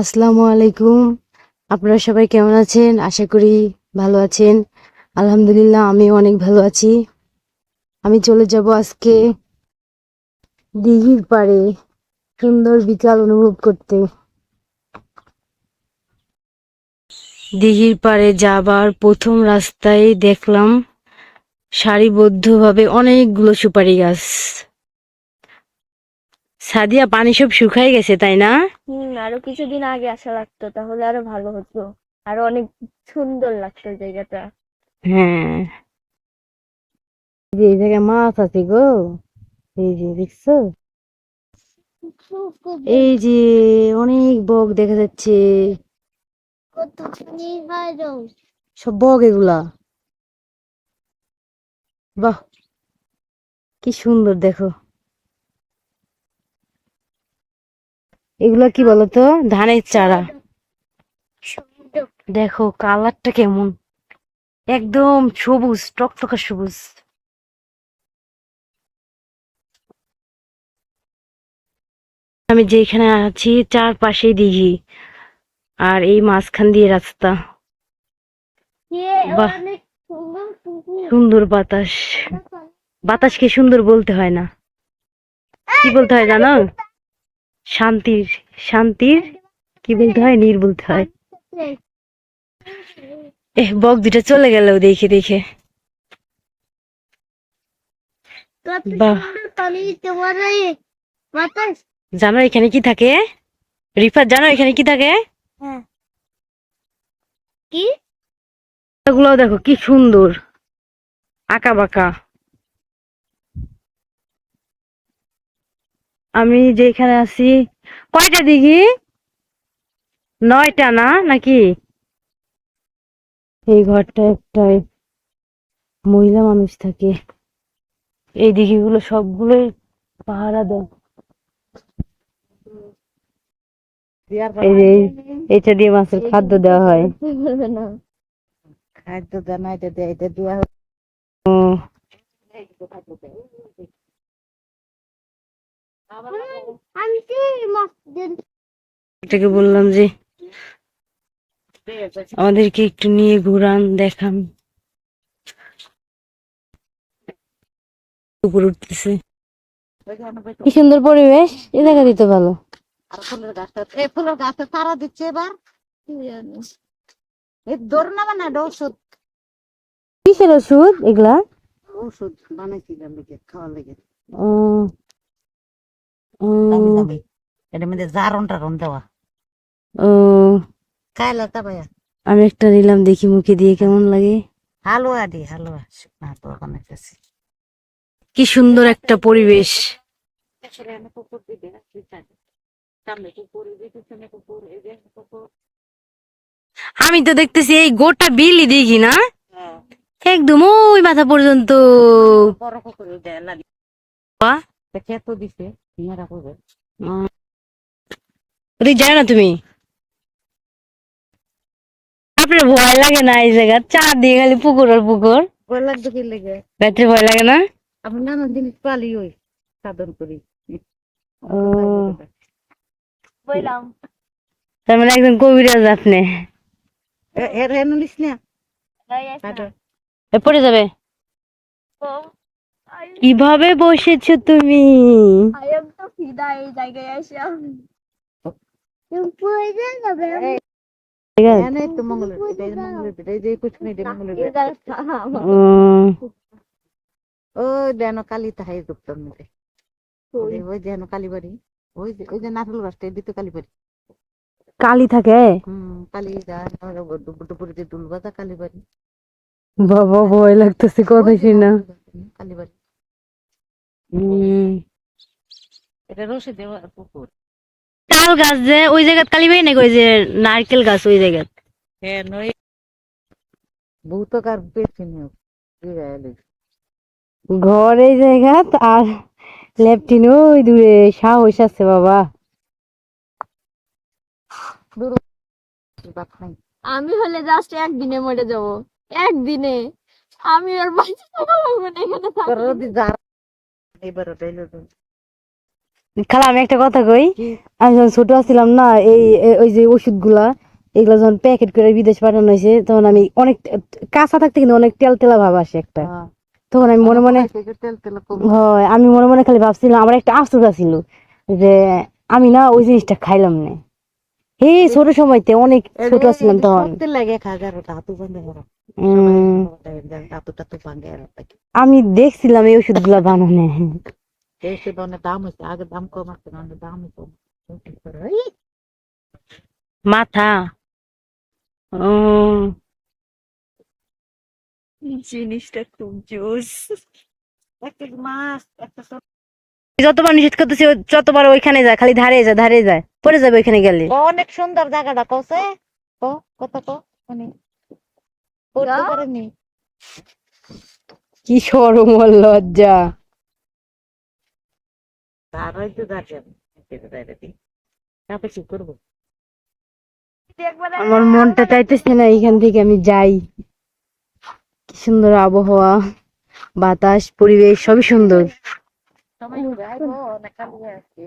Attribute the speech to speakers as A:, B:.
A: আসসালামু আলাইকুম। আপনারা সবাই কেমন আছেন? আশা করি ভালো আছেন। আলহামদুলিল্লাহ আমি অনেক ভালো আছি। আমি চলে যাব আজকে দিঘির পাড়ে সুন্দর বিকাল অনুভব করতে। দিঘির পাড়ে যাবার প্রথম রাস্তায় দেখলাম সারিবদ্ধভাবে অনেকগুলো সুপারি গাছ। সাদিয়া, পানি সব শুকায় গেছে তাই না?
B: আরো কিছুদিন আগে আসা লাগতো, তাহলে আরো ভালো হতো। আরো অনেক সুন্দর লাগতো জায়গাটা।
A: হ্যাঁ, এই জায়গায় মাছ আছে গো। এই যে দেখছো, এই যে অনেক বক দেখা যাচ্ছে। সব বক এগুলা। বাহ, কি সুন্দর দেখো। এগুলা কি বলতো? ধানের চারা। দেখো কালারটা কেমন, একদম সবুজ, টকটকা সবুজ। আমি যেখানে আছি চারপাশেই দিঘি, আর এই মাঝখান দিয়ে রাস্তা। বাহ, সুন্দর বাতাস। বাতাসকে সুন্দর বলতে হয় না, কি বলতে হয় জানো? শান্তির, শান্তির কি বলতে হয়? নীর বলতে হয়। বক দুটা চলে গেল দেখে দেখে। বাহ, জানো এখানে কি থাকে? রিফাত, জানো এখানে কি থাকে?
B: হ্যাঁ, কি?
A: এগুলো দেখো কি সুন্দর, আঁকা বাঁকা। আমি যেখানে আছি, কয়টা দিঘি? 9টা না নাকি? এই ঘরটা একটাই মহিলা মানুষ থাকে। এই দিঘিগুলো সবগুলোই পাহারা দেয়। এই যে এটা দিয়ে মাছের খাদ্য দেওয়া হয়।
B: না,
A: খাদ্য দেয় না, এটা দেয়, এটা দেওয়া হয়। এটাকে বললাম যে আমাদেরকে একটু নিয়ে ঘুরান, দেখান। উপরে উঠতেছে, কি সুন্দর পরিবেশ। এ জায়গা দিতে ভালো। আর ফুলের গাছটা, এই ফুলের গাছটা চারা দিচ্ছে এবার। এই ধরুন না, মানে এটা ওষুধ। কিসের ওষুধ এগুলা? ওষুধ বানাইছিলাম লিগে, খাওয়ার লেগে। ও, দামি দামি, এটার মধ্যে জারন টারন দেওয়া। ও, খাইলা তা ভাইয়া? আমি একটা নিলাম, দেখি মুখে দিয়ে কেমন লাগে। হালুয়া দি, হালুয়া না তো বানাইতেছি। কি সুন্দর একটা পরিবেশ। আমি তো দেখতেছি এই গোটা বিলই দেখি না, একদম ওই মাথা পর্যন্ত। বাহ, ওদিক যায় না তুমি? আপনার ভয় লাগে না? এই জায়গা চারদিকে খালি পুকুর আর পুকুর। ভয় লাগবে কি লেগে? রাত্রে ভয় লাগে না? আপনি নানা জিনিস পালি ওই সাধন করি। ও,
B: বললাম।
A: তার মানে একজন কবিরাজ আপনি। এর হেন নিস না, পড়ে যাবে। কিভাবে বসেছো তুমি?
B: আই এম তো ফিদা এই জায়গায় এসে।
A: ও দেন কালী তাহাই গুপ্তর মধ্যে, ওই দেন কালীবাড়ি, ওই যে ওই যে নারকেল গাছটা দিতে কালীবাড়ি। কালী থাকে? কালী দুপুরে যে দুল বাজা কালীবাড়ি। বাবা ভয় লাগতেছে কথা শুনা। কালীবাড়ি, এটা রসে দেওয়া পুকুর। তাল গাছ যে ওই জায়গাত কালীবাড়ি নাকি? ওই যে নারকেল গাছ ওই জায়গাত? হ্যাঁ, নই ভূতকার পেছনে ঘর এই জায়গাত, আর লেফটিন ওই দূরে। সাহস আছে বাবা।
B: আমি হলে জাস্ট একদিনে মরে যাব, একদিনে। আমি আর বাঁচতে পারবো না এখানে থাকলে।
C: খালা আমি একটা কথা কই,
A: কি?
C: আমি যখন ছোট ছিলাম না, ওই যে ওষুধগুলা এগুলা যখন প্যাকেট করে বিদেশ পাঠানো হয়েছে, তখন আমি অনেক কাঁচা থাকতে কিন্তু অনেক তেল তেলা ভাব আসে একটা।
A: হ্যাঁ।
C: তখন আমি মনে মনে
A: তেল তেল কম।
C: হয়, আমি মনে মনে খালি ভাবছিলাম, আমার একটা আফসোস ছিল যে আমি না ওই জিনিসটা খাইলাম না। এই ছোট সময়তে অনেক ছোট ছিলাম তখন।
A: সত্যি লাগে খাজারো দাঁতু ভাঙে ওরা।
C: উম,
A: দাঁতু টাতু ভাঙে ওরা।
C: আমি দেখছিলাম এই ওষুধগুলা বানানো।
A: দেশে অনেক দাম হয়েছে, আগে দাম কম আছে, অনেক দাম কম।
C: মাথা উম,
B: জিনিসটা খুব জোস।
A: একটা মাছ একটা
C: যতবার নিষেধ করতেছি যতবার ওইখানে যায়, খালি ধারে যায় ধারে যায়, পড়ে যাবে ওইখানে গেলে।
A: অনেক সুন্দর জায়গাটা কসে কত মানে করতে পারেনি।
C: কি শরম আর লজ্জা।
A: তার হয়তো যাচ্ছেন তারপরে কি করবো।
C: আমার মনটা চাইতেছে না এখান থেকে আমি যাই। কি সুন্দর আবহাওয়া, বাতাস, পরিবেশ সবই সুন্দর।
A: সবাই ঘুরে আইবো অনেক কাজ আছে।